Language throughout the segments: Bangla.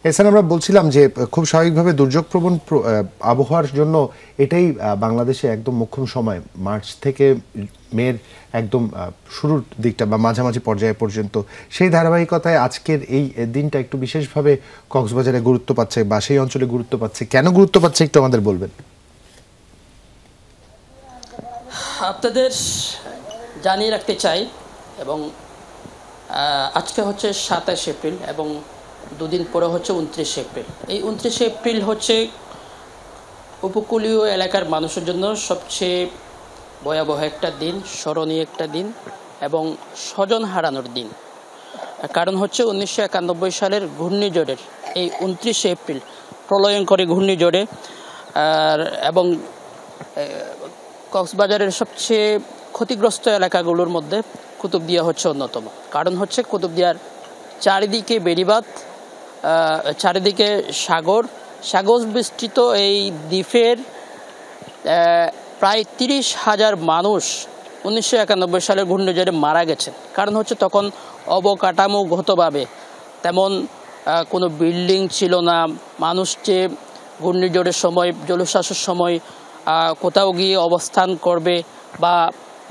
এছাড়া আমরা বলছিলাম যে খুব স্বাভাবিকভাবে দুর্যোগপ্রবণ আবহাওয়ার জন্য এটাই বাংলাদেশে একদম মোক্ষম সময়, মার্চ থেকে মের একদম শুরুর দিকটা বা মাঝামাঝি পর্যায়ে পর্যন্ত। সেই ধারাবাহিকতায় আজকের এই দিনটা একটু বিশেষভাবে কক্সবাজারে গুরুত্ব পাচ্ছে বা সেই অঞ্চলে গুরুত্ব পাচ্ছে। কেন গুরুত্ব পাচ্ছে একটু আমাদের বলবেন? আপনাদের জানিয়ে রাখতে চাই এবং আজকে হচ্ছে 27 এপ্রিল এবং দুদিন পরে হচ্ছে 29 এপ্রিল। এই 29 এপ্রিল হচ্ছে উপকূলীয় এলাকার মানুষের জন্য সবচেয়ে ভয়াবহ একটা দিন, স্মরণীয় একটা দিন এবং স্বজন হারানোর দিন। কারণ হচ্ছে 1991 সালের ঘূর্ণিঝড়ের এই 29 এপ্রিল প্রলয়ঙ্করী ঘূর্ণিঝড়ে এবং কক্সবাজারের সবচেয়ে ক্ষতিগ্রস্ত এলাকাগুলোর মধ্যে কুতুবদিয়া হচ্ছে অন্যতম। কারণ হচ্ছে কুতুবদিয়ার চারিদিকে বেড়িবাঁধ, চারিদিকে সাগর বিস্তৃত এই দ্বীপের প্রায় 30,000 মানুষ 1991 সালের ঘূর্ণিঝড়ে মারা গেছেন। কারণ হচ্ছে তখন অবকাঠামোগতভাবে তেমন কোনো বিল্ডিং ছিল না। মানুষ যে ঘূর্ণিঝড়ের সময়, জলোচ্ছ্বাসের সময় কোথাও গিয়ে অবস্থান করবে বা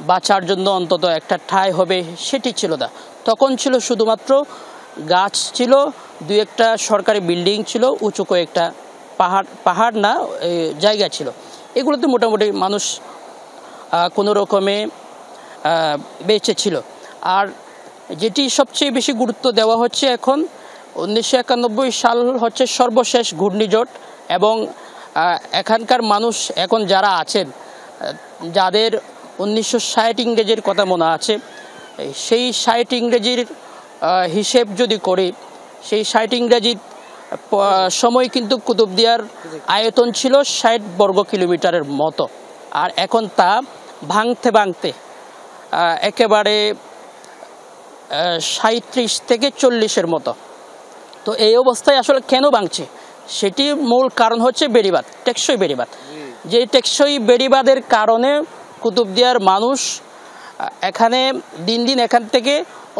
বাঁচার জন্য অন্তত একটা ঠাঁই হবে সেটি ছিল না। তখন ছিল শুধুমাত্র গাছ ছিল, দুই একটা সরকারি বিল্ডিং ছিল, উঁচু কয়েকটা পাহাড় না জায়গা ছিল। এগুলোতে মোটামুটি মানুষ কোনো রকমে বেঁচে ছিল। আর যেটি সবচেয়ে বেশি গুরুত্ব দেওয়া হচ্ছে এখন, 1991 সাল হচ্ছে সর্বশেষ ঘূর্ণিঝড় এবং এখানকার মানুষ এখন যারা আছেন, যাদের 1960 ইংরেজির কথা মনে আছে, সেই 60 ইংরেজির হিসেব যদি করি, সেই 60 ইংরেজির সময় কিন্তু কুতুবদিয়ার আয়তন ছিল 60 বর্গ কিলোমিটারের মতো। আর এখন তা ভাঙতে একেবারে 37 থেকে 40-এর মতো। তো এই অবস্থায় আসলে কেন ভাঙছে, সেটি মূল কারণ হচ্ছে বেড়িবাঁধ, টেকসই বেড়িবাঁধ। যে টেকসই বেড়িবাঁধের কারণে কুতুবদিয়ার মানুষ এখানে দিন দিন এখান থেকে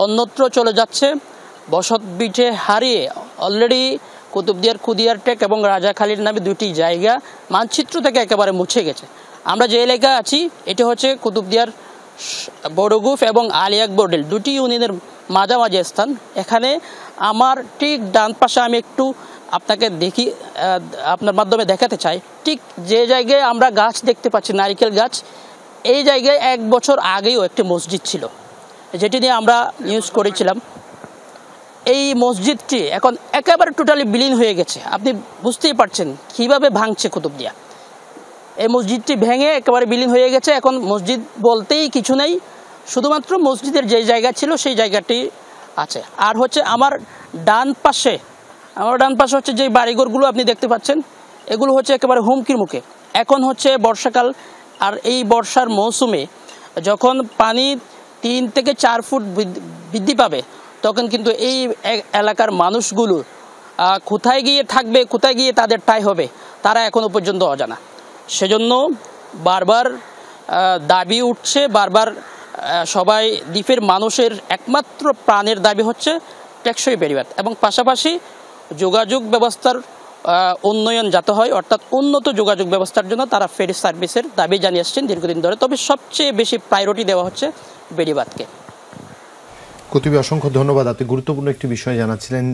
অন্যত্র চলে যাচ্ছে। বসত ভিটে হারিয়ে অলরেডি কুতুবদিয়ার কুদিয়ারটেক এবং রাজাখালীর নামে দুটি জায়গা মানচিত্র থেকে একেবারে মুছে গেছে। আমরা যে এলাকায় আছি এটি হচ্ছে কুতুবদিয়ার বড়গুফ এবং আলিয়াকবরডেল দুটি ইউনিয়নের মাঝামাঝি স্থান। এখানে আমার ঠিক ডান পাশে আমি একটু আপনাকে আপনার মাধ্যমে দেখাতে চাই, ঠিক যে জায়গায় আমরা গাছ দেখতে পাচ্ছি, নারিকেল গাছ, এই জায়গায় 1 বছর আগেও একটি মসজিদ ছিল, যেটি নিয়ে আমরা নিউজ করেছিলাম। এই মসজিদটি এখন একেবারে টোটালি বিলীন হয়ে গেছে। আপনি বুঝতেই পারছেন কীভাবে ভাঙছে কুতুবদিয়া। এই মসজিদটি ভেঙে একেবারে বিলীন হয়ে গেছে। এখন মসজিদ বলতেই কিছু নেই, শুধুমাত্র মসজিদের যে জায়গা ছিল সেই জায়গাটি আছে। আর হচ্ছে আমার ডান পাশে হচ্ছে যে বাড়িঘরগুলো আপনি দেখতে পাচ্ছেন, এগুলো হচ্ছে একেবারে হুমকির মুখে। এখন হচ্ছে বর্ষাকাল, আর এই বর্ষার মৌসুমে যখন পানি 3 থেকে 4 ফুট বৃদ্ধি পাবে, তখন কিন্তু এই এলাকার মানুষগুলো কোথায় গিয়ে থাকবে, কোথায় গিয়ে তাদের ঠাঁই হবে, তারা এখনও পর্যন্ত অজানা। সেজন্য বারবার দাবি উঠছে, বারবার সবাই দ্বীপের মানুষের একমাত্র প্রাণের দাবি হচ্ছে টেকসই বেড়িবাঁধ এবং পাশাপাশি যোগাযোগ ব্যবস্থার উন্নয়ন যাতে হয়, অর্থাৎ উন্নত যোগাযোগ ব্যবস্থার জন্য তারা ফেরি সার্ভিসের দাবি জানিয়ে আসছেন দীর্ঘদিন ধরে। তবে সবচেয়ে বেশি প্রায়োরিটি দেওয়া হচ্ছে বেড়িবাঁধকে। কুতুবী, অসংখ্য ধন্যবাদ। আপনি গুরুত্বপূর্ণ একটি বিষয় জানাচ্ছিলেন।